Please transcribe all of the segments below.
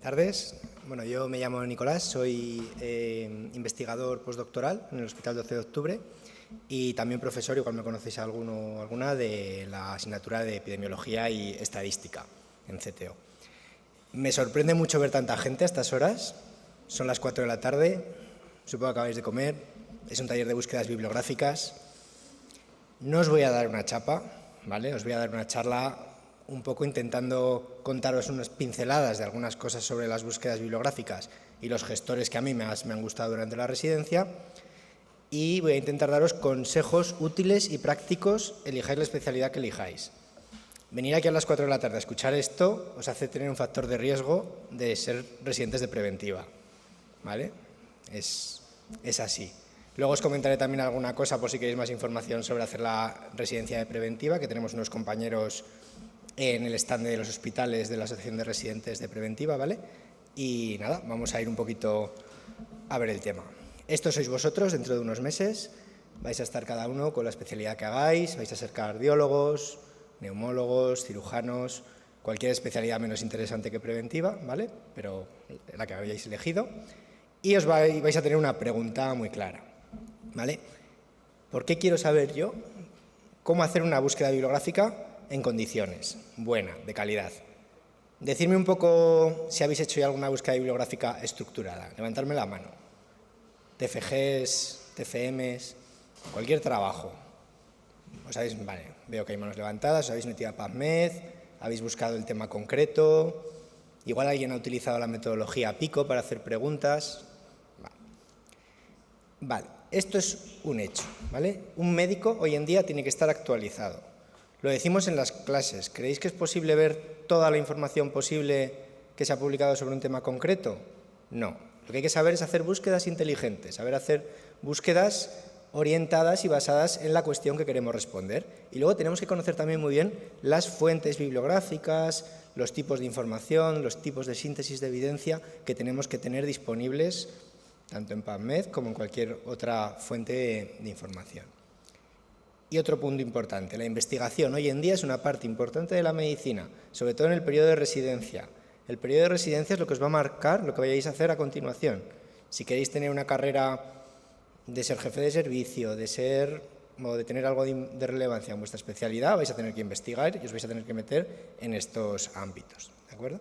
Tardes. Bueno, yo me llamo Nicolás, soy investigador postdoctoral en el Hospital 12 de Octubre y también profesor, igual me conocéis alguno o alguna, de la asignatura de Epidemiología y Estadística en CTO. Me sorprende mucho ver tanta gente a estas horas. Son las 4 de la tarde, supongo que acabáis de comer, es un taller de búsquedas bibliográficas. No os voy a dar una chapa, ¿vale? Os voy a dar una charla un poco intentando contaros unas pinceladas de algunas cosas sobre las búsquedas bibliográficas y los gestores que a mí me han gustado durante la residencia, y voy a intentar daros consejos útiles y prácticos, elijáis la especialidad que elijáis. Venir aquí a las 4 de la tarde a escuchar esto os hace tener un factor de riesgo de ser residentes de preventiva, ¿vale? Es así. Luego os comentaré también alguna cosa por si queréis más información sobre hacer la residencia de preventiva, que tenemos unos compañeros en el stand de los hospitales de la Asociación de Residentes de Preventiva, ¿vale? Y nada, vamos a ir un poquito a ver el tema. Estos sois vosotros dentro de unos meses, vais a estar cada uno con la especialidad que hagáis, vais a ser cardiólogos, neumólogos, cirujanos, cualquier especialidad menos interesante que preventiva, ¿vale? Pero la que habéis elegido. Y os vais a tener una pregunta muy clara, ¿vale? ¿Por qué quiero saber yo cómo hacer una búsqueda bibliográfica en condiciones, buena, de calidad? Decidme un poco si habéis hecho ya alguna búsqueda bibliográfica estructurada. Levantarme la mano. TFGs, TFMs, cualquier trabajo. Vale, veo que hay manos levantadas, os habéis metido a PubMed, habéis buscado el tema concreto, igual alguien ha utilizado la metodología PICO para hacer preguntas. Vale, esto es un hecho, ¿vale? Un médico hoy en día tiene que estar actualizado. Lo decimos en las clases. ¿Creéis que es posible ver toda la información posible que se ha publicado sobre un tema concreto? No. Lo que hay que saber es hacer búsquedas inteligentes, saber hacer búsquedas orientadas y basadas en la cuestión que queremos responder. Y luego tenemos que conocer también muy bien las fuentes bibliográficas, los tipos de información, los tipos de síntesis de evidencia que tenemos que tener disponibles tanto en PubMed como en cualquier otra fuente de información. Y otro punto importante, la investigación hoy en día es una parte importante de la medicina, sobre todo en el periodo de residencia. El periodo de residencia es lo que os va a marcar lo que vayáis a hacer a continuación. Si queréis tener una carrera de ser jefe de servicio, o de tener algo de relevancia en vuestra especialidad, vais a tener que investigar y os vais a tener que meter en estos ámbitos, ¿de acuerdo?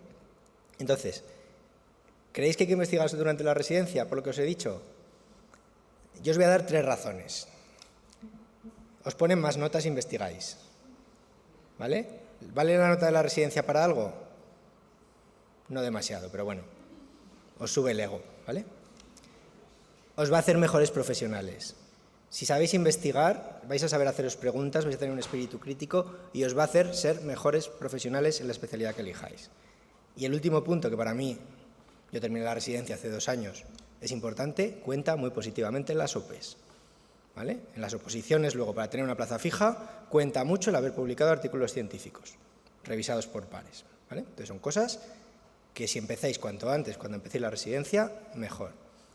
Entonces, ¿creéis que hay que investigar durante la residencia, por lo que os he dicho? Yo os voy a dar 3 razones. Os ponen más notas e investigáis, ¿vale? ¿Vale la nota de la residencia para algo? No demasiado, pero bueno, os sube el ego, ¿vale? Os va a hacer mejores profesionales. Si sabéis investigar, vais a saber haceros preguntas, vais a tener un espíritu crítico y os va a hacer ser mejores profesionales en la especialidad que elijáis. Y el último punto, que para mí, yo terminé la residencia hace 2 años, es importante, cuenta muy positivamente en las OPEs. ¿Vale? En las oposiciones, luego, para tener una plaza fija, cuenta mucho el haber publicado artículos científicos, revisados por pares, ¿vale? Entonces, son cosas que si empezáis cuanto antes, cuando empecéis la residencia, mejor.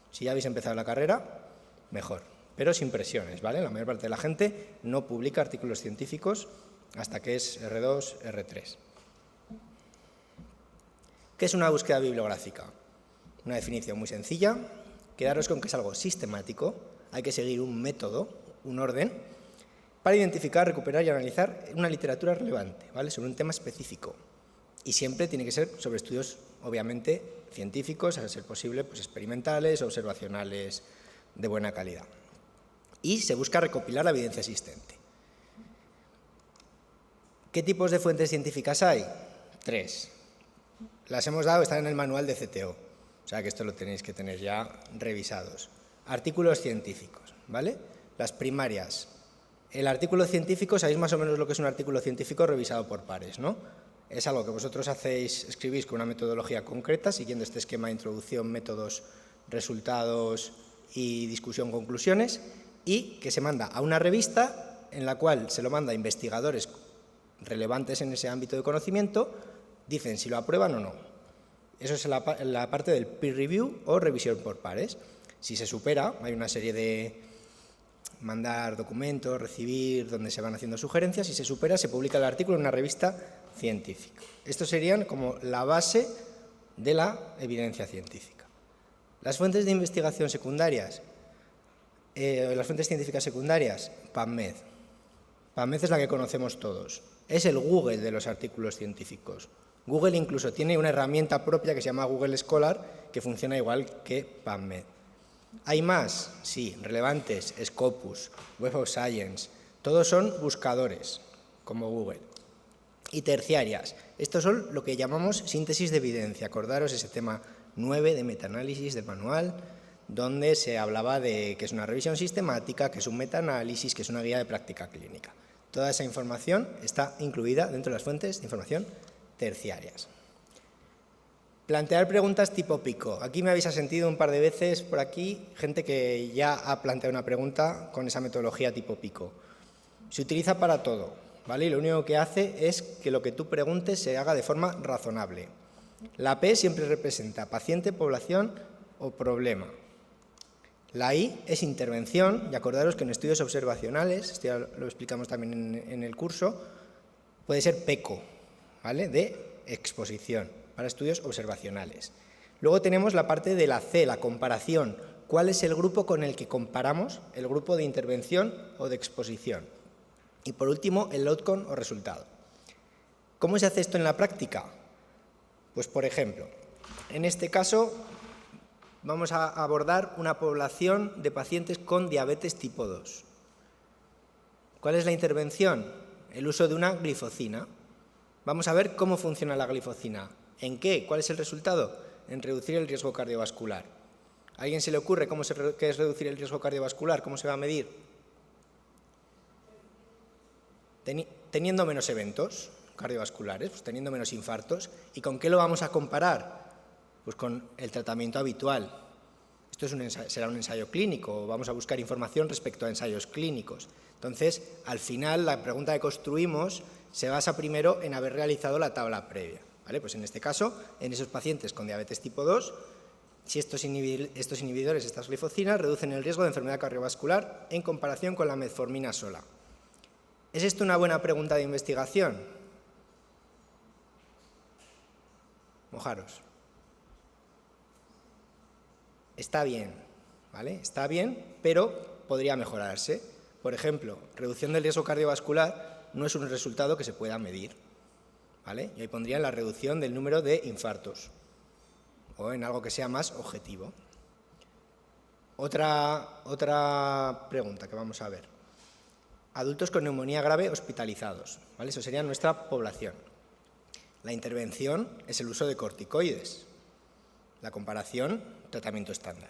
Si ya habéis empezado la carrera, mejor, pero sin presiones, ¿vale? La mayor parte de la gente no publica artículos científicos hasta que es R2, R3. ¿Qué es una búsqueda bibliográfica? Una definición muy sencilla, quedaros con que es algo sistemático. Hay que seguir un método, un orden, para identificar, recuperar y analizar una literatura relevante, ¿vale? Sobre un tema específico. Y siempre tiene que ser sobre estudios, obviamente, científicos, a ser posible, pues experimentales, observacionales, de buena calidad. Y se busca recopilar la evidencia existente. ¿Qué tipos de fuentes científicas hay? 3. Las hemos dado, están en el manual de CTO, o sea que esto lo tenéis que tener ya revisados. Artículos científicos, ¿vale? Las primarias. El artículo científico, sabéis más o menos lo que es un artículo científico revisado por pares, ¿no? Es algo que vosotros escribís con una metodología concreta, siguiendo este esquema de introducción, métodos, resultados y discusión, conclusiones, y que se manda a una revista en la cual se lo manda a investigadores relevantes en ese ámbito de conocimiento, dicen si lo aprueban o no. Eso es la parte del peer review o revisión por pares. Si se supera, hay una serie de mandar documentos, recibir, donde se van haciendo sugerencias. Si se supera, se publica el artículo en una revista científica. Estos serían como la base de la evidencia científica. Las fuentes de investigación secundarias, las fuentes científicas secundarias, PubMed. PubMed es la que conocemos todos. Es el Google de los artículos científicos. Google incluso tiene una herramienta propia que se llama Google Scholar, que funciona igual que PubMed. ¿Hay más? Sí, relevantes, Scopus, Web of Science, todos son buscadores, como Google. Y terciarias, estos son lo que llamamos síntesis de evidencia. Acordaros ese tema 9 de metaanálisis del manual, donde se hablaba de que es una revisión sistemática, que es un metaanálisis, que es una guía de práctica clínica. Toda esa información está incluida dentro de las fuentes de información terciarias. Plantear preguntas tipo pico. Aquí me habéis sentido un par de veces por aquí gente que ya ha planteado una pregunta con esa metodología tipo pico. Se utiliza para todo, ¿vale? Y lo único que hace es que lo que tú preguntes se haga de forma razonable. La P siempre representa paciente, población o problema. La I es intervención, y acordaros que en estudios observacionales, esto ya lo explicamos también en el curso, puede ser PECO, ¿vale? De exposición, para estudios observacionales. Luego tenemos la parte de la C, la comparación. ¿Cuál es el grupo con el que comparamos? El grupo de intervención o de exposición. Y por último, el outcome o resultado. ¿Cómo se hace esto en la práctica? Pues, por ejemplo, en este caso vamos a abordar una población de pacientes con diabetes tipo 2. ¿Cuál es la intervención? El uso de una glifocina. Vamos a ver cómo funciona la glifocina. ¿En qué? ¿Cuál es el resultado? En reducir el riesgo cardiovascular. ¿A alguien se le ocurre qué es reducir el riesgo cardiovascular? ¿Cómo se va a medir? Teniendo menos eventos cardiovasculares, pues teniendo menos infartos. ¿Y con qué lo vamos a comparar? Pues con el tratamiento habitual. Esto será un ensayo clínico, o vamos a buscar información respecto a ensayos clínicos. Entonces, al final, la pregunta que construimos se basa primero en haber realizado la tabla previa, ¿vale? Pues en este caso, en esos pacientes con diabetes tipo 2, si estos inhibidores, estas glifocinas, reducen el riesgo de enfermedad cardiovascular en comparación con la metformina sola. ¿Es esto una buena pregunta de investigación? Mojaros. Está bien, ¿vale? Está bien, pero podría mejorarse. Por ejemplo, reducción del riesgo cardiovascular no es un resultado que se pueda medir, ¿vale? Y ahí pondría la reducción del número de infartos, o en algo que sea más objetivo. Otra pregunta que vamos a ver. Adultos con neumonía grave hospitalizados, ¿vale? Eso sería nuestra población. La intervención es el uso de corticoides. La comparación, tratamiento estándar.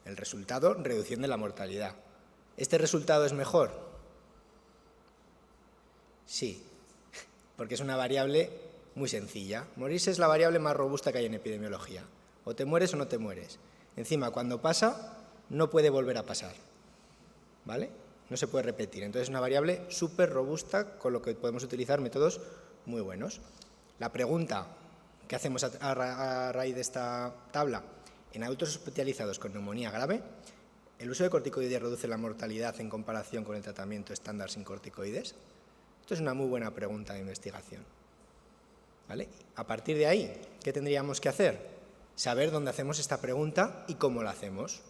El resultado, reducción de la mortalidad. ¿Este resultado es mejor? Sí, porque es una variable muy sencilla. Morirse es la variable más robusta que hay en epidemiología. O te mueres o no te mueres. Encima, cuando pasa, no puede volver a pasar, ¿vale? No se puede repetir. Entonces es una variable súper robusta con lo que podemos utilizar métodos muy buenos. La pregunta que hacemos a raíz de esta tabla: en adultos hospitalizados con neumonía grave, ¿el uso de corticoides reduce la mortalidad en comparación con el tratamiento estándar sin corticoides? Esto es una muy buena pregunta de investigación, ¿vale? A partir de ahí, ¿qué tendríamos que hacer? Saber dónde hacemos esta pregunta y cómo la hacemos.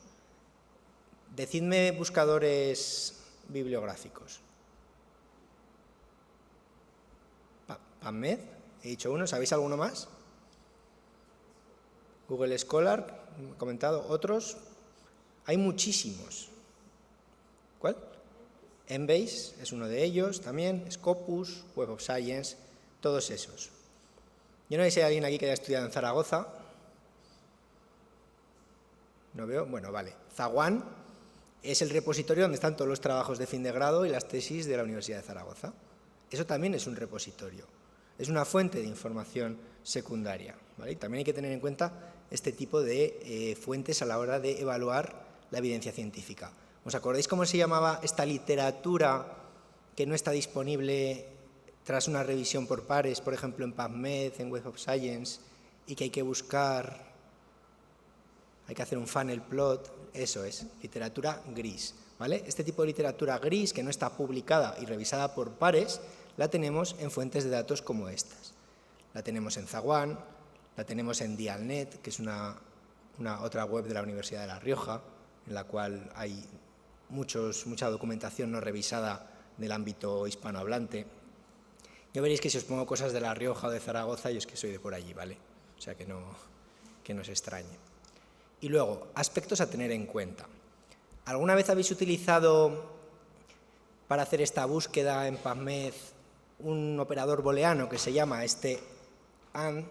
Decidme buscadores bibliográficos. PubMed, he dicho uno, ¿sabéis alguno más? Google Scholar, he comentado, otros. Hay muchísimos. ¿Cuál? Embase es uno de ellos también, Scopus, Web of Science, todos esos. Yo no sé si hay alguien aquí que haya estudiado en Zaragoza. No veo, bueno, vale. Zaguán es el repositorio donde están todos los trabajos de fin de grado y las tesis de la Universidad de Zaragoza. Eso también es un repositorio, es una fuente de información secundaria, ¿vale? Y también hay que tener en cuenta este tipo de fuentes a la hora de evaluar la evidencia científica. ¿Os acordáis cómo se llamaba esta literatura que no está disponible tras una revisión por pares, por ejemplo en PubMed, en Web of Science, y que hay que buscar, hay que hacer un funnel plot? Eso es, literatura gris, ¿vale? Este tipo de literatura gris que no está publicada y revisada por pares, la tenemos en fuentes de datos como estas. La tenemos en Zaguán, La tenemos en Dialnet, que es una otra web de la Universidad de La Rioja, en la cual hay mucha documentación no revisada del ámbito hispanohablante. Ya veréis que si os pongo cosas de La Rioja o de Zaragoza, yo es que soy de por allí, ¿vale? O sea que no os extrañe. Y luego, aspectos a tener en cuenta. ¿Alguna vez habéis utilizado para hacer esta búsqueda en PubMed un operador booleano que se llama AND,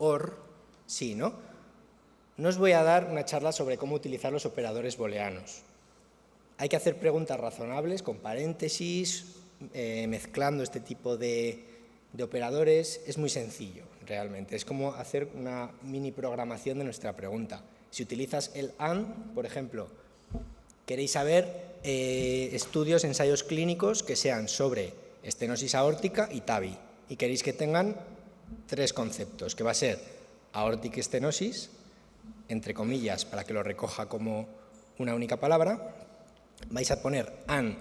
OR? Sí, ¿no? No os voy a dar una charla sobre cómo utilizar los operadores booleanos. Hay que hacer preguntas razonables con paréntesis, mezclando este tipo de operadores. Es muy sencillo, realmente. Es como hacer una mini programación de nuestra pregunta. Si utilizas el AND, por ejemplo, queréis saber estudios, ensayos clínicos que sean sobre estenosis aórtica y TAVI, y queréis que tengan 3 conceptos, que va a ser aortic stenosis, entre comillas, para que lo recoja como una única palabra. Vais a poner AND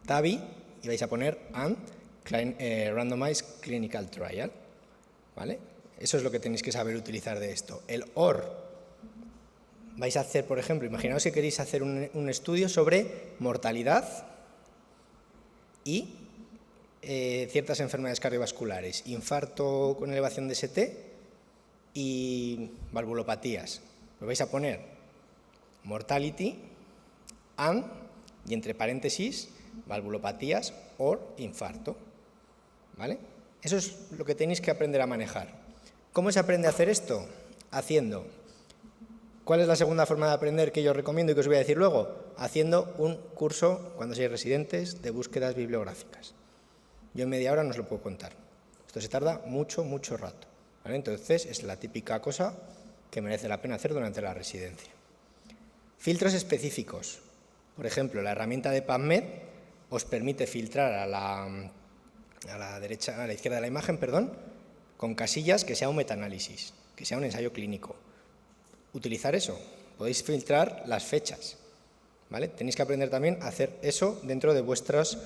TAVI y vais a poner AND Randomized Clinical Trial, ¿vale? Eso es lo que tenéis que saber utilizar de esto. El OR, vais a hacer, por ejemplo, imaginaos que queréis hacer un estudio sobre mortalidad y ciertas enfermedades cardiovasculares, infarto con elevación de ST y valvulopatías. Pues vais a poner mortality, and, y entre paréntesis, valvulopatías or infarto, ¿vale? Eso es lo que tenéis que aprender a manejar. ¿Cómo se aprende a hacer esto? Haciendo. ¿Cuál es la segunda forma de aprender que yo recomiendo y que os voy a decir luego? Haciendo un curso, cuando seáis residentes, de búsquedas bibliográficas. Yo en media hora no os lo puedo contar. Esto se tarda mucho rato, ¿vale? Entonces, es la típica cosa que merece la pena hacer durante la residencia. Filtros específicos. Por ejemplo, la herramienta de PubMed os permite filtrar a la izquierda de la imagen, con casillas que sea un metaanálisis, que sea un ensayo clínico. Utilizar eso. Podéis filtrar las fechas, ¿vale? Tenéis que aprender también a hacer eso dentro de vuestras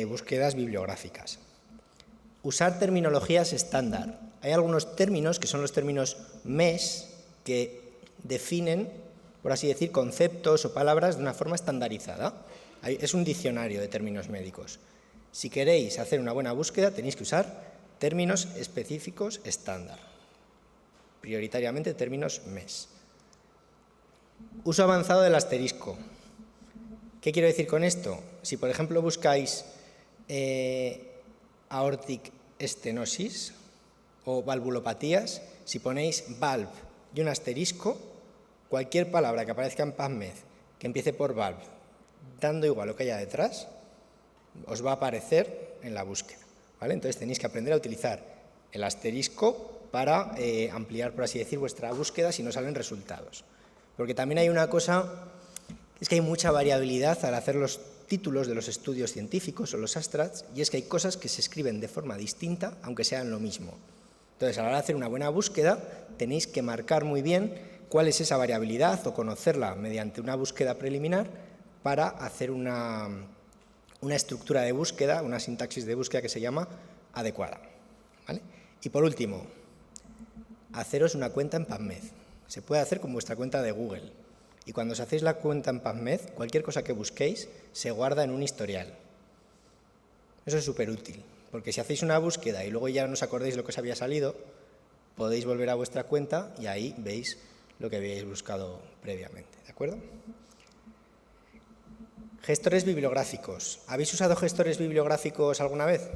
búsquedas bibliográficas. Usar terminologías estándar. Hay algunos términos que son los términos MES que definen, por así decir, conceptos o palabras de una forma estandarizada. Es un diccionario de términos médicos. Si queréis hacer una buena búsqueda, tenéis que usar términos específicos estándar, prioritariamente términos MES. Uso avanzado del asterisco. ¿Qué quiero decir con esto? Si, por ejemplo, buscáis aortic stenosis o valvulopatías, si ponéis valve y un asterisco, cualquier palabra que aparezca en PubMed que empiece por valve, dando igual lo que haya detrás, os va a aparecer en la búsqueda, ¿vale? Entonces tenéis que aprender a utilizar el asterisco para ampliar, por así decir, vuestra búsqueda si no salen resultados. Porque también hay una cosa, es que hay mucha variabilidad al hacer los títulos de los estudios científicos o los abstracts, y es que hay cosas que se escriben de forma distinta, aunque sean lo mismo. Entonces, a la hora de hacer una buena búsqueda, tenéis que marcar muy bien cuál es esa variabilidad o conocerla mediante una búsqueda preliminar para hacer una estructura de búsqueda, una sintaxis de búsqueda que se llama adecuada, ¿vale? Y por último, haceros una cuenta en PubMed. Se puede hacer con vuestra cuenta de Google. Y cuando os hacéis la cuenta en PubMed, cualquier cosa que busquéis se guarda en un historial. Eso es súper útil, porque si hacéis una búsqueda y luego ya no os acordáis lo que os había salido, podéis volver a vuestra cuenta y ahí veis lo que habíais buscado previamente, ¿de acuerdo? Gestores bibliográficos. ¿Habéis usado gestores bibliográficos alguna vez?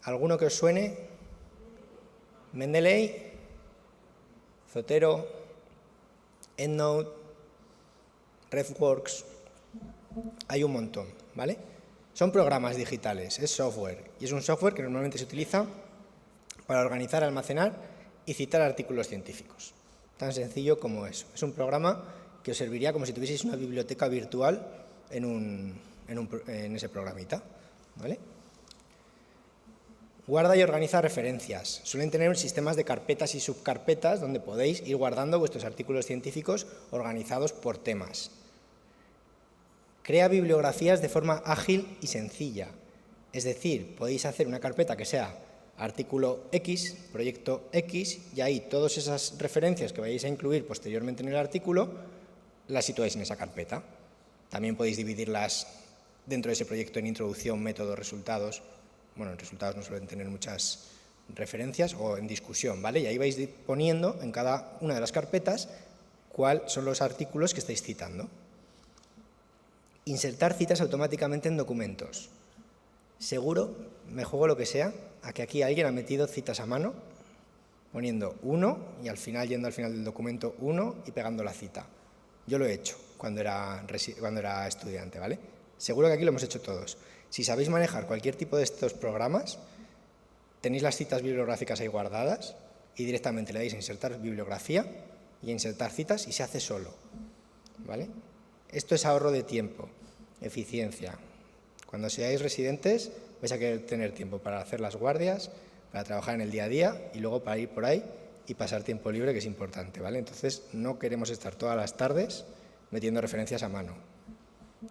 ¿Alguno que os suene? Mendeley, Zotero, EndNote, RefWorks, hay un montón, ¿vale? Son programas digitales, es software, y es un software que normalmente se utiliza para organizar, almacenar y citar artículos científicos. Tan sencillo como eso. Es un programa que os serviría como si tuvieseis una biblioteca virtual en ese programita, ¿vale? Guarda y organiza referencias. Suelen tener sistemas de carpetas y subcarpetas donde podéis ir guardando vuestros artículos científicos organizados por temas. Crea bibliografías de forma ágil y sencilla. Es decir, podéis hacer una carpeta que sea artículo X, proyecto X, y ahí todas esas referencias que vayáis a incluir posteriormente en el artículo, las situáis en esa carpeta. También podéis dividirlas dentro de ese proyecto en introducción, método, resultados. Bueno, en resultados no suelen tener muchas referencias, o en discusión, ¿vale? Y ahí vais poniendo en cada una de las carpetas cuáles son los artículos que estáis citando. Insertar citas automáticamente en documentos. Seguro, me juego lo que sea, a que aquí alguien ha metido citas a mano, poniendo 1 y al final, yendo al final del documento 1 y pegando la cita. Yo lo he hecho cuando era estudiante, ¿vale? Seguro que aquí lo hemos hecho todos. Si sabéis manejar cualquier tipo de estos programas, tenéis las citas bibliográficas ahí guardadas y directamente le dais a insertar bibliografía y a insertar citas y se hace solo, ¿vale? Esto es ahorro de tiempo, eficiencia. Cuando seáis residentes vais a querer tener tiempo para hacer las guardias, para trabajar en el día a día y luego para ir por ahí y pasar tiempo libre, que es importante, ¿vale? Entonces no queremos estar todas las tardes metiendo referencias a mano.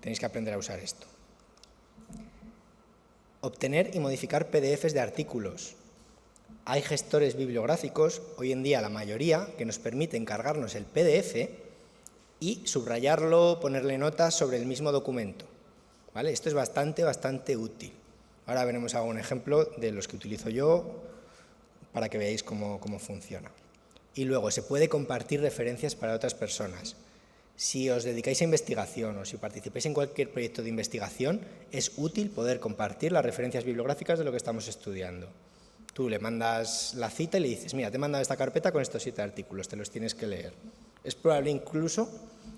Tenéis que aprender a usar esto. Obtener y modificar PDFs de artículos. Hay gestores bibliográficos, hoy en día la mayoría, que nos permiten cargarnos el PDF y subrayarlo, ponerle notas sobre el mismo documento, ¿vale? Esto es bastante útil. Ahora veremos algún ejemplo de los que utilizo yo para que veáis cómo funciona. Y luego se puede compartir referencias para otras personas. Si os dedicáis a investigación o si participáis en cualquier proyecto de investigación, es útil poder compartir las referencias bibliográficas de lo que estamos estudiando. Tú le mandas la cita y le dices, mira, te he mandado esta carpeta con estos 7 artículos, te los tienes que leer. Es probable incluso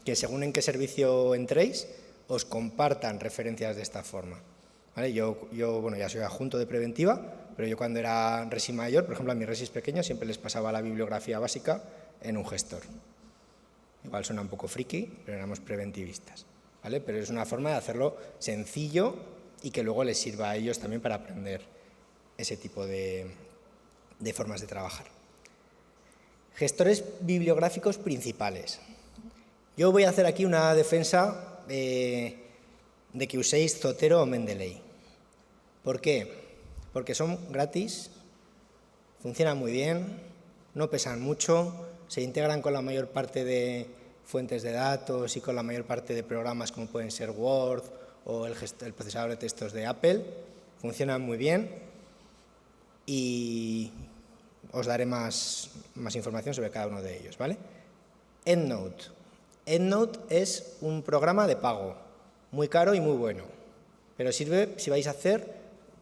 que según en qué servicio entréis, os compartan referencias de esta forma, ¿vale? Yo bueno, ya soy adjunto de preventiva, pero yo cuando era resi mayor, por ejemplo, a mis resis pequeños siempre les pasaba la bibliografía básica en un gestor. Igual suena un poco friki, pero éramos preventivistas, ¿vale? Pero es una forma de hacerlo sencillo y que luego les sirva a ellos también para aprender ese tipo de formas de trabajar. Gestores bibliográficos principales. Yo voy a hacer aquí una defensa de que uséis Zotero o Mendeley. ¿Por qué? Porque son gratis, funcionan muy bien, no pesan mucho, se integran con la mayor parte de fuentes de datos y con la mayor parte de programas como pueden ser Word o el procesador de textos de Apple. Funcionan muy bien y os daré más información sobre cada uno de ellos, ¿vale? EndNote. EndNote es un programa de pago, muy caro y muy bueno, pero sirve si vais a hacer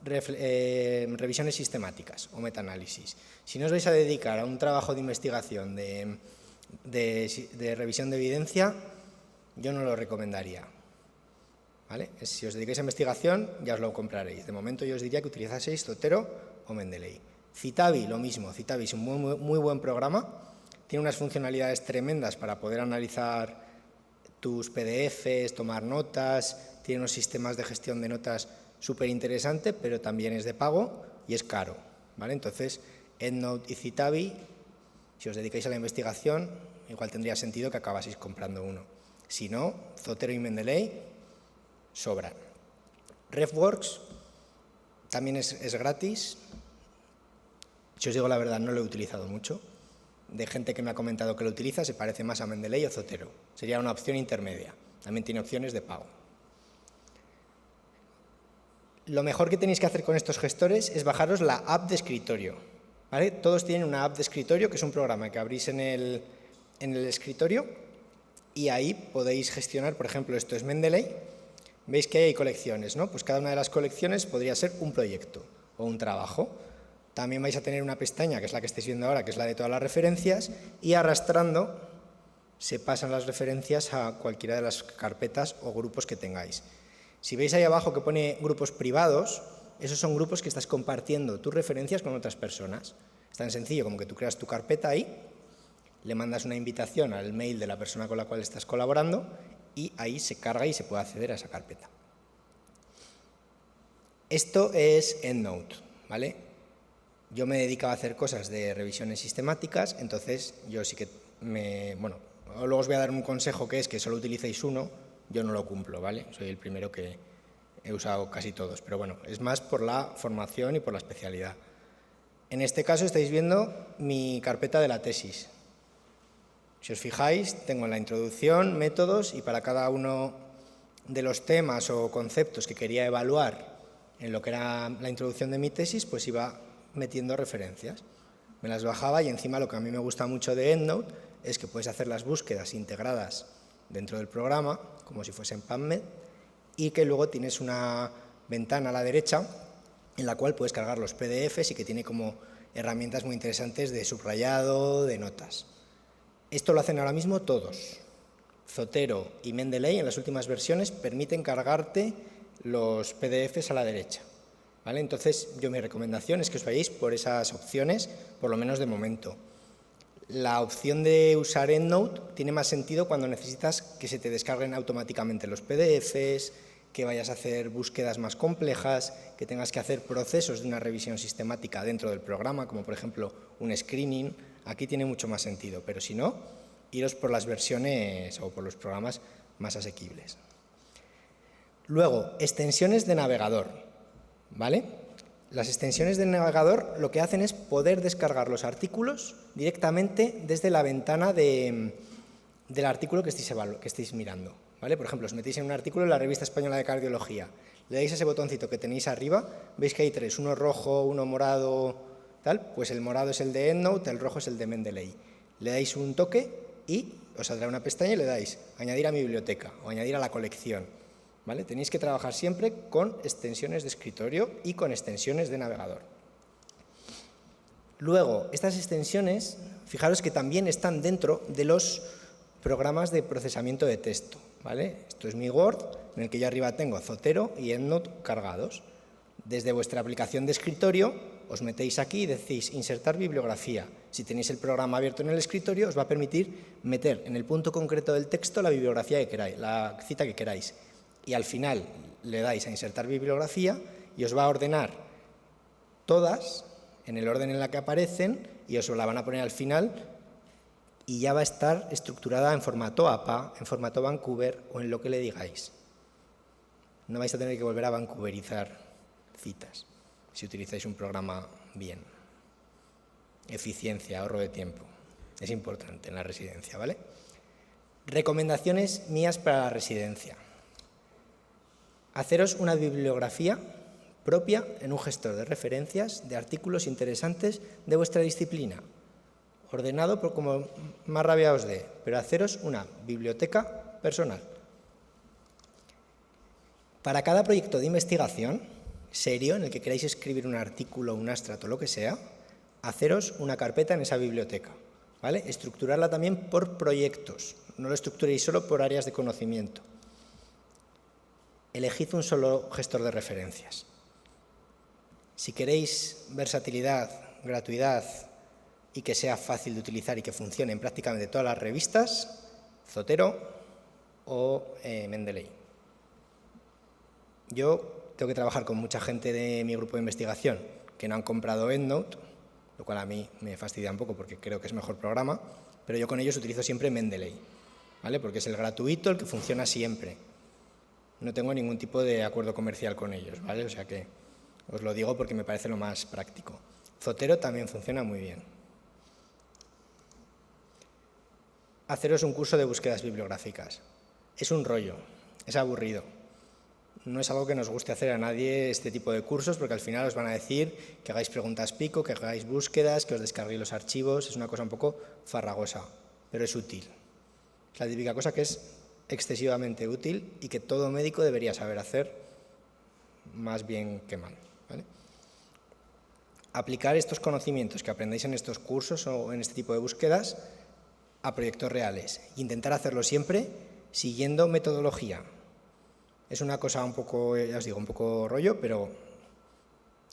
revisiones sistemáticas o metaanálisis. Si no os vais a dedicar a un trabajo de investigación de revisión de evidencia, yo no lo recomendaría, ¿vale? Si os dedicáis a investigación, ya os lo compraréis. De momento yo os diría que utilizaseis Zotero o Mendeley. Citavi, lo mismo. Citavi es un muy buen programa, tiene unas funcionalidades tremendas para poder analizar tus PDFs, tomar notas, tiene unos sistemas de gestión de notas súper interesante, pero también es de pago y es caro, ¿vale? Entonces, EndNote y Citavi, si os dedicáis a la investigación, igual tendría sentido que acabaseis comprando uno. Si no, Zotero y Mendeley sobran. RefWorks también es gratis. Si os digo la verdad, no lo he utilizado mucho. De gente que me ha comentado que lo utiliza, se parece más a Mendeley o Zotero. Sería una opción intermedia. También tiene opciones de pago. Lo mejor que tenéis que hacer con estos gestores es bajaros la app de escritorio, ¿vale? Todos tienen una app de escritorio, que es un programa que abrís en el escritorio y ahí podéis gestionar, por ejemplo, esto es Mendeley. Veis que hay colecciones, ¿no? Pues cada una de las colecciones podría ser un proyecto o un trabajo. También vais a tener una pestaña, que es la que estáis viendo ahora, que es la de todas las referencias, y arrastrando se pasan las referencias a cualquiera de las carpetas o grupos que tengáis. Si veis ahí abajo que pone grupos privados, esos son grupos que estás compartiendo tus referencias con otras personas. Es tan sencillo como que tú creas tu carpeta ahí, le mandas una invitación al mail de la persona con la cual estás colaborando y ahí se carga y se puede acceder a esa carpeta. Esto es EndNote, ¿vale? Yo me dedicaba a hacer cosas de revisiones sistemáticas, entonces yo sí que bueno, luego os voy a dar un consejo que es que solo utilicéis uno, yo no lo cumplo, ¿vale? Soy el primero que he usado casi todos, pero bueno, es más por la formación y por la especialidad. En este caso estáis viendo mi carpeta de la tesis. Si os fijáis, tengo la introducción, métodos, y para cada uno de los temas o conceptos que quería evaluar en lo que era la introducción de mi tesis, pues iba metiendo referencias. Me las bajaba y encima lo que a mí me gusta mucho de EndNote es que puedes hacer las búsquedas integradas dentro del programa, como si fuesen PubMed, y que luego tienes una ventana a la derecha en la cual puedes cargar los PDFs y que tiene como herramientas muy interesantes de subrayado, de notas. Esto lo hacen ahora mismo todos. Zotero y Mendeley en las últimas versiones permiten cargarte los PDFs a la derecha, ¿vale? Entonces, mi recomendación es que os vayáis por esas opciones, por lo menos de momento. La opción de usar EndNote tiene más sentido cuando necesitas que se te descarguen automáticamente los PDFs, que vayas a hacer búsquedas más complejas, que tengas que hacer procesos de una revisión sistemática dentro del programa, como por ejemplo un screening. Aquí tiene mucho más sentido, pero si no, iros por las versiones o por los programas más asequibles. Luego, extensiones de navegador, ¿vale? Las extensiones de navegador lo que hacen es poder descargar los artículos directamente desde la ventana del artículo que estéis mirando, ¿vale? Por ejemplo, os metéis en un artículo en la Revista Española de Cardiología, le dais a ese botoncito que tenéis arriba, veis que hay tres, uno rojo, uno morado, tal, pues el morado es el de EndNote, el rojo es el de Mendeley. Le dais un toque y os saldrá una pestaña y le dais añadir a mi biblioteca o añadir a la colección, ¿vale? Tenéis que trabajar siempre con extensiones de escritorio y con extensiones de navegador. Luego, estas extensiones, fijaros que también están dentro de los programas de procesamiento de texto, ¿vale? Esto es mi Word, en el que yo arriba tengo Zotero y EndNote cargados. Desde vuestra aplicación de escritorio os metéis aquí y decís insertar bibliografía. Si tenéis el programa abierto en el escritorio, os va a permitir meter en el punto concreto del texto la bibliografía que queráis, la cita que queráis. Y al final le dais a insertar bibliografía y os va a ordenar todas en el orden en la que aparecen y os la van a poner al final y ya va a estar estructurada en formato APA, en formato Vancouver o en lo que le digáis. No vais a tener que volver a vancouverizar citas si utilizáis un programa bien. Eficiencia, ahorro de tiempo. Es importante en la residencia, ¿vale? Recomendaciones mías para la residencia. Haceros una bibliografía propia en un gestor de referencias de artículos interesantes de vuestra disciplina, ordenado por como más rabia os dé, pero haceros una biblioteca personal. Para cada proyecto de investigación serio en el que queráis escribir un artículo, un abstracto, lo que sea, haceros una carpeta en esa biblioteca, ¿vale? Estructurarla también por proyectos, no lo estructuréis solo por áreas de conocimiento. Elegid un solo gestor de referencias. Si queréis versatilidad, gratuidad y que sea fácil de utilizar y que funcione en prácticamente todas las revistas, Zotero o Mendeley. Yo tengo que trabajar con mucha gente de mi grupo de investigación que no han comprado EndNote, lo cual a mí me fastidia un poco porque creo que es mejor programa, pero yo con ellos utilizo siempre Mendeley, ¿vale? Porque es el gratuito, el que funciona siempre. No tengo ningún tipo de acuerdo comercial con ellos, ¿vale? O sea que os lo digo porque me parece lo más práctico. Zotero también funciona muy bien. Haceros un curso de búsquedas bibliográficas. Es un rollo, es aburrido. No es algo que nos guste hacer a nadie este tipo de cursos porque al final os van a decir que hagáis preguntas pico, que hagáis búsquedas, que os descarguéis los archivos. Es una cosa un poco farragosa, pero es útil. Es la típica cosa que es excesivamente útil y que todo médico debería saber hacer más bien que mal, ¿vale? Aplicar estos conocimientos que aprendéis en estos cursos o en este tipo de búsquedas a proyectos reales e intentar hacerlo siempre siguiendo metodología. Es una cosa un poco, ya os digo, un poco rollo, pero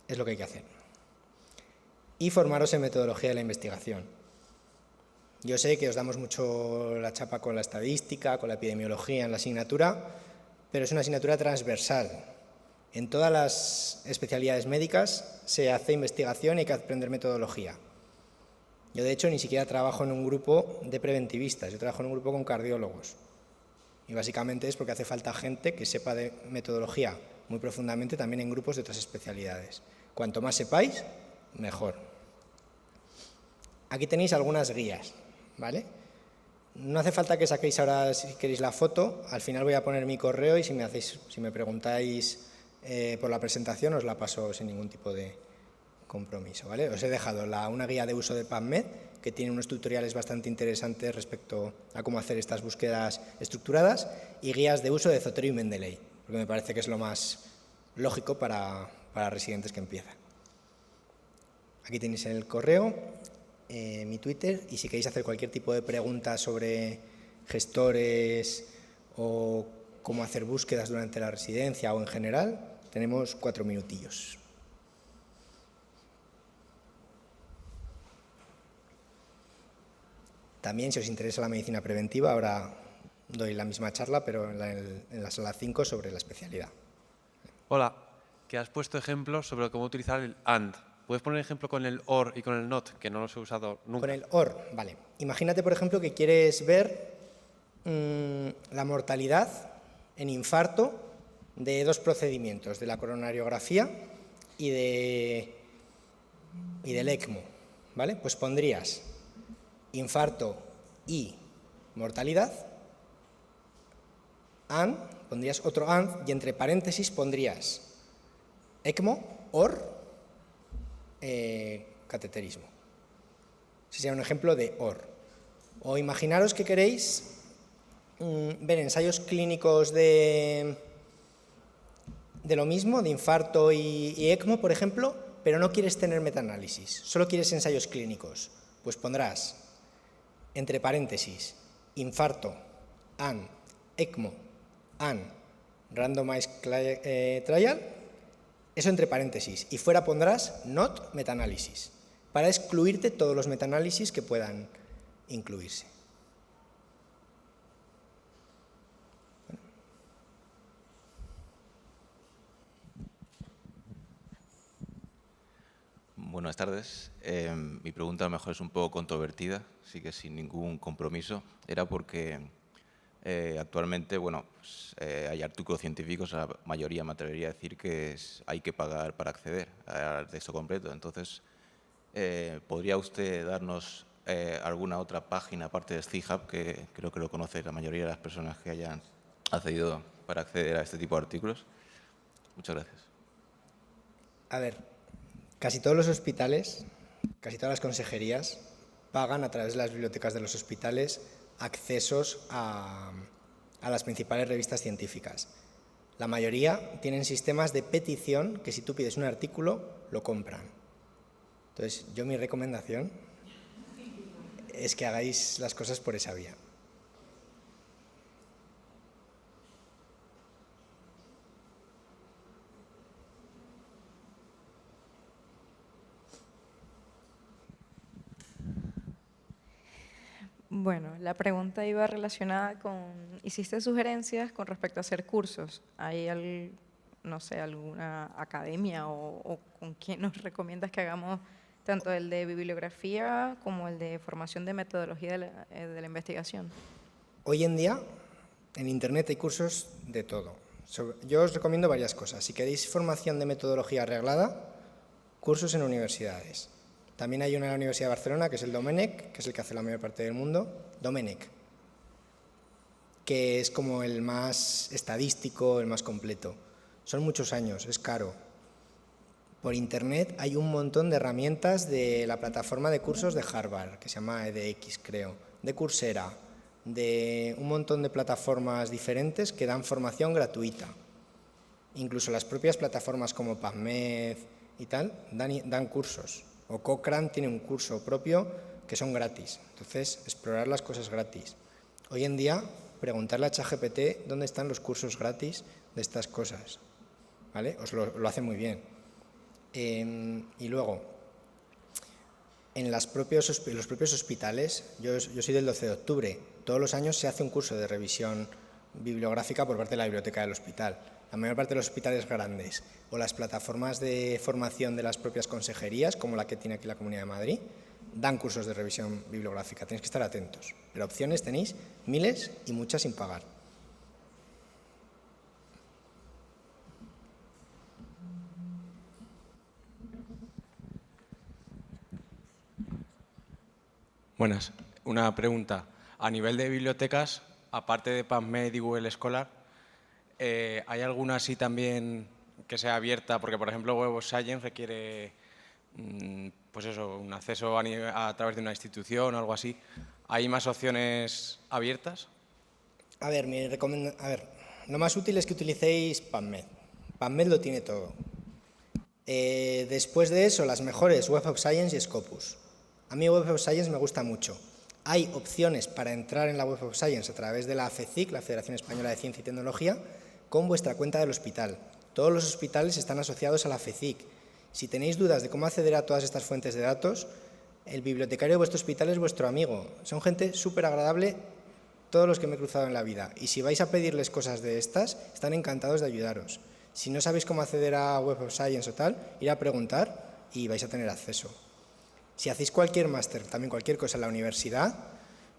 es lo que hay que hacer. Y formaros en metodología de la investigación. Yo sé que os damos mucho la chapa con la estadística, con la epidemiología en la asignatura, pero es una asignatura transversal. En todas las especialidades médicas se hace investigación y hay que aprender metodología. Yo, de hecho, ni siquiera trabajo en un grupo de preventivistas, yo trabajo en un grupo con cardiólogos. Y básicamente es porque hace falta gente que sepa de metodología muy profundamente también en grupos de otras especialidades. Cuanto más sepáis, mejor. Aquí tenéis algunas guías, ¿vale? No hace falta que saquéis ahora, si queréis, la foto. Al final voy a poner mi correo y si me preguntáis por la presentación, os la paso sin ningún tipo de compromiso, ¿vale? Os he dejado una guía de uso de PubMed, que tiene unos tutoriales bastante interesantes respecto a cómo hacer estas búsquedas estructuradas, y guías de uso de Zotero y Mendeley, porque me parece que es lo más lógico para residentes que empiezan. Aquí tenéis el correo, mi Twitter, y si queréis hacer cualquier tipo de pregunta sobre gestores o cómo hacer búsquedas durante la residencia o en general, tenemos 4 minutillos. También, si os interesa la medicina preventiva, ahora doy la misma charla, pero en la sala 5 sobre la especialidad. Hola, que has puesto ejemplos sobre cómo utilizar el AND. ¿Puedes poner ejemplo con el OR y con el NOT, que no los he usado nunca? Con el OR, vale. Imagínate, por ejemplo, que quieres ver la mortalidad en infarto de 2 procedimientos, de la coronariografía y del ECMO, ¿vale? Pues pondrías infarto y mortalidad, AND, pondrías otro AND y entre paréntesis pondrías ECMO, OR, cateterismo. Ese sería un ejemplo de OR. O imaginaros que queréis ver ensayos clínicos de lo mismo, de infarto y ECMO, por ejemplo, pero no quieres tener metaanálisis, solo quieres ensayos clínicos. Pues pondrás entre paréntesis infarto, AND, ECMO, AND, randomized trial, eso entre paréntesis, y fuera pondrás not metaanálisis, para excluirte todos los metaanálisis que puedan incluirse. Buenas tardes. Mi pregunta a lo mejor es un poco controvertida, así que sin ningún compromiso. Era porque actualmente, bueno, pues, hay artículos científicos, la mayoría me atrevería a decir que hay que pagar para acceder al texto completo. Entonces, ¿podría usted darnos alguna otra página aparte de SciHub, que creo que lo conoce la mayoría de las personas que hayan accedido para acceder a este tipo de artículos? Muchas gracias. A ver, casi todos los hospitales, casi todas las consejerías pagan a través de las bibliotecas de los hospitales accesos a las principales revistas científicas. La mayoría tienen sistemas de petición que si tú pides un artículo, lo compran. Entonces, mi recomendación es que hagáis las cosas por esa vía. Bueno, la pregunta iba relacionada con, ¿hiciste sugerencias con respecto a hacer cursos? ¿Hay, no sé, alguna academia o con quién nos recomiendas que hagamos tanto el de bibliografía como el de formación de metodología de la investigación? Hoy en día, en Internet hay cursos de todo. Yo os recomiendo varias cosas. Si queréis formación de metodología arreglada, cursos en universidades. También hay una en la Universidad de Barcelona, que es el Domenech, que es el que hace la mayor parte del mundo, Domenech, que es como el más estadístico, el más completo. Son muchos años, es caro. Por Internet hay un montón de herramientas de la plataforma de cursos de Harvard, que se llama edX, creo, de Coursera, de un montón de plataformas diferentes que dan formación gratuita. Incluso las propias plataformas como PubMed y tal dan cursos. O Cochrane tiene un curso propio que son gratis. Entonces, explorar las cosas gratis. Hoy en día, preguntarle a ChatGPT dónde están los cursos gratis de estas cosas. ¿Vale? Os lo hace muy bien. Y luego, en los propios hospitales, yo soy del 12 de octubre, todos los años se hace un curso de revisión bibliográfica por parte de la biblioteca del hospital. La mayor parte de los hospitales grandes o las plataformas de formación de las propias consejerías, como la que tiene aquí la Comunidad de Madrid, dan cursos de revisión bibliográfica. Tenéis que estar atentos. Pero opciones tenéis miles y muchas sin pagar. Buenas. Una pregunta. A nivel de bibliotecas, aparte de PubMed y Google Scholar, ¿hay alguna así también que sea abierta? Porque, por ejemplo, Web of Science requiere pues eso, un acceso a través de una institución o algo así. ¿Hay más opciones abiertas? A ver, lo más útil es que utilicéis PubMed. PubMed lo tiene todo. Después de eso, las mejores, Web of Science y Scopus. A mí Web of Science me gusta mucho. Hay opciones para entrar en la Web of Science a través de la FECIC, la Federación Española de Ciencia y Tecnología, con vuestra cuenta del hospital. Todos los hospitales están asociados a la FECIC. Si tenéis dudas de cómo acceder a todas estas fuentes de datos, el bibliotecario de vuestro hospital es vuestro amigo. Son gente súper agradable, todos los que me he cruzado en la vida. Y si vais a pedirles cosas de estas, están encantados de ayudaros. Si no sabéis cómo acceder a Web of Science o tal, ir a preguntar y vais a tener acceso. Si hacéis cualquier máster, también cualquier cosa en la universidad,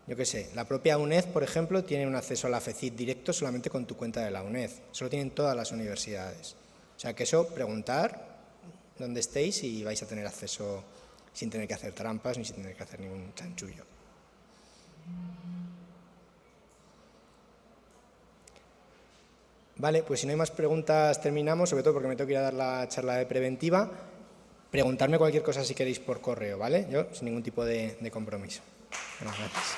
yo qué sé, la propia UNED, por ejemplo, tiene un acceso a la FECIT directo solamente con tu cuenta de la UNED. Eso lo tienen todas las universidades. O sea que eso, preguntar dónde estéis y vais a tener acceso sin tener que hacer trampas ni sin tener que hacer ningún chanchullo. Vale, pues si no hay más preguntas terminamos, sobre todo porque me tengo que ir a dar la charla de preventiva. Preguntarme cualquier cosa si queréis por correo, ¿vale? Yo sin ningún tipo de compromiso. Bueno, gracias.